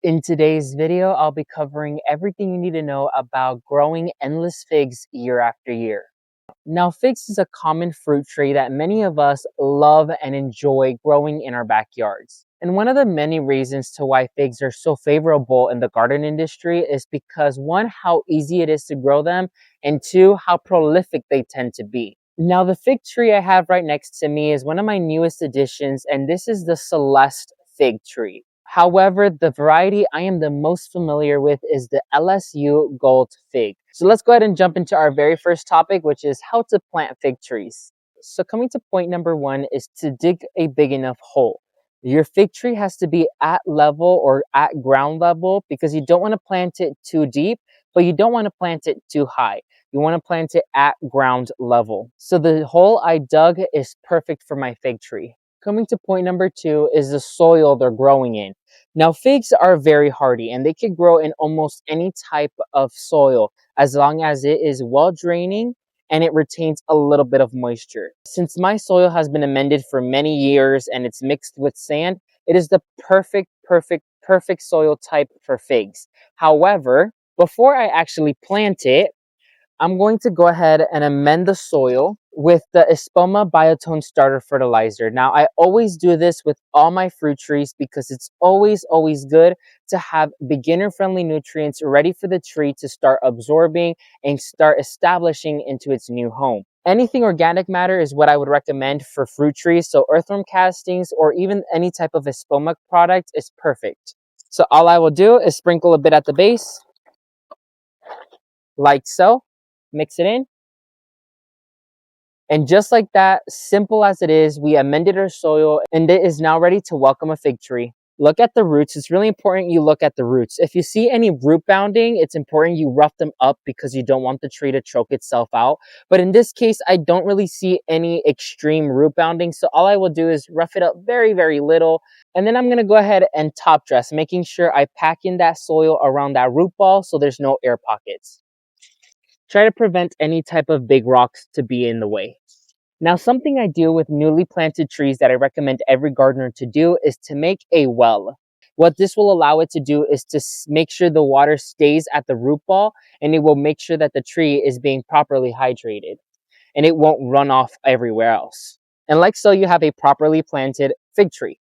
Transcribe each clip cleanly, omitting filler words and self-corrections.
In today's video, I'll be covering everything you need to know about growing endless figs year after year. Now, figs is a common fruit tree that many of us love and enjoy growing in our backyards. And one of the many reasons to why figs are so favorable in the garden industry is because one, how easy it is to grow them, and two, how prolific they tend to be. Now, the fig tree I have right next to me is one of my newest additions, and this is the Celeste fig tree. However, the variety I am the most familiar with is the LSU Gold Fig. So let's go ahead and jump into our very first topic, which is how to plant fig trees. So coming to point number one is to dig a big enough hole. Your fig tree has to be at level or at ground level because you don't want to plant it too deep, but you don't want to plant it too high. You want to plant it at ground level. So the hole I dug is perfect for my fig tree. Coming to point number two is the soil they're growing in. Now, figs are very hardy and they can grow in almost any type of soil as long as it is well draining and it retains a little bit of moisture. Since my soil has been amended for many years and it's mixed with sand, it is the perfect soil type for figs. However, before I actually plant it, I'm going to go ahead and amend the soil with the Espoma Biotone Starter Fertilizer. Now, I always do this with all my fruit trees because it's always good to have beginner-friendly nutrients ready for the tree to start absorbing and start establishing into its new home. Anything organic matter is what I would recommend for fruit trees, so earthworm castings or even any type of Espoma product is perfect. So all I will do is sprinkle a bit at the base, like so. Mix it in. And just like that, simple as it is, we amended our soil and it is now ready to welcome a fig tree. Look at the roots. It's really important you look at the roots. If you see any root bounding, it's important you rough them up because you don't want the tree to choke itself out. But in this case, I don't really see any extreme root bounding. So all I will do is rough it up very little. And then I'm going to go ahead and top dress, making sure I pack in that soil around that root ball so there's no air pockets. Try to prevent any type of big rocks to be in the way. Now, something I do with newly planted trees that I recommend every gardener to do is to make a well. What this will allow it to do is to make sure the water stays at the root ball, and it will make sure that the tree is being properly hydrated and it won't run off everywhere else. And like so, you have a properly planted fig tree.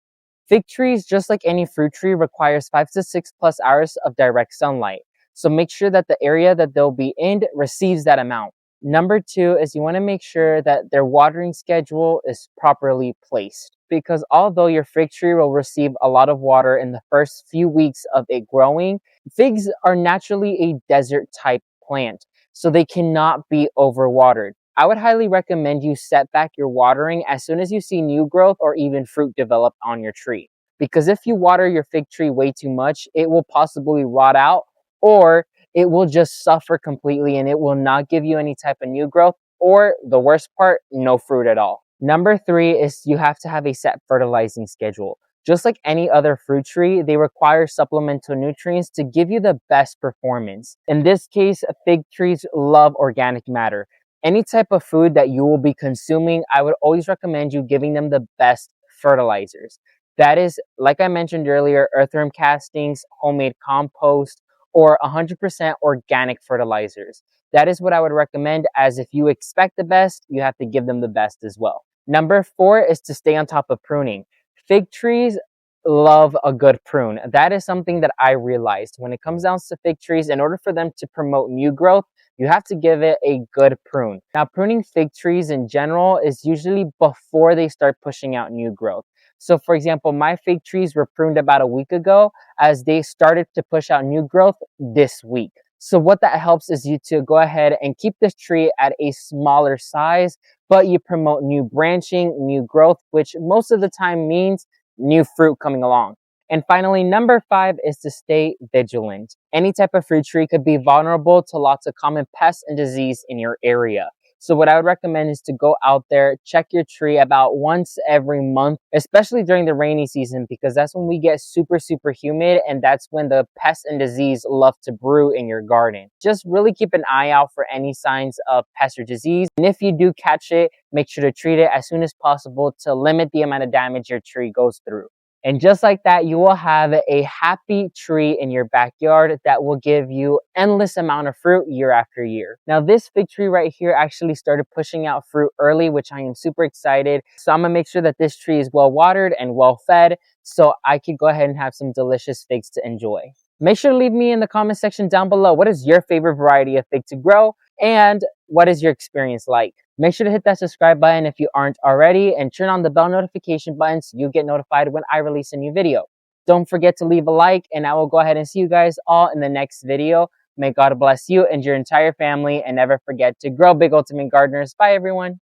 Fig trees, just like any fruit tree, requires 5 to 6 plus hours of direct sunlight. So make sure that the area that they'll be in receives that amount. Number two is you want to make sure that their watering schedule is properly placed. Because although your fig tree will receive a lot of water in the first few weeks of it growing, figs are naturally a desert type plant, so they cannot be overwatered. I would highly recommend you set back your watering as soon as you see new growth or even fruit develop on your tree. Because if you water your fig tree way too much, it will possibly rot out or it will just suffer completely and it will not give you any type of new growth or, the worst part, no fruit at all. Number three is you have to have a set fertilizing schedule. Just like any other fruit tree, they require supplemental nutrients to give you the best performance. In this case, fig trees love organic matter. Any type of food that you will be consuming, I would always recommend you giving them the best fertilizers. That is, like I mentioned earlier, earthworm castings, homemade compost, or 100% organic fertilizers. That is what I would recommend, as if you expect the best, you have to give them the best as well. Number four is to stay on top of pruning. Fig trees love a good prune. That is something that I realized. When it comes down to fig trees, in order for them to promote new growth, you have to give it a good prune. Now, pruning fig trees in general is usually before they start pushing out new growth. So for example, my fig trees were pruned about a week ago as they started to push out new growth this week. So what that helps is you to go ahead and keep this tree at a smaller size, but you promote new branching, new growth, which most of the time means new fruit coming along. And finally, number five is to stay vigilant. Any type of fruit tree could be vulnerable to lots of common pests and disease in your area. So what I would recommend is to go out there, check your tree about once every month, especially during the rainy season, because that's when we get super humid and that's when the pests and disease love to brew in your garden. Just really keep an eye out for any signs of pest or disease. And if you do catch it, make sure to treat it as soon as possible to limit the amount of damage your tree goes through. And just like that, you will have a happy tree in your backyard that will give you endless amount of fruit year after year. Now, this fig tree right here actually started pushing out fruit early, which I am super excited. So I'm gonna make sure that this tree is well watered and well fed so I could go ahead and have some delicious figs to enjoy. Make sure to leave me in the comment section down below, what is your favorite variety of fig to grow and what is your experience like? Make sure to hit that subscribe button if you aren't already and turn on the bell notification button so you get notified when I release a new video. Don't forget to leave a like, and I will go ahead and see you guys all in the next video. May God bless you and your entire family, and never forget to grow big, ultimate gardeners. Bye everyone.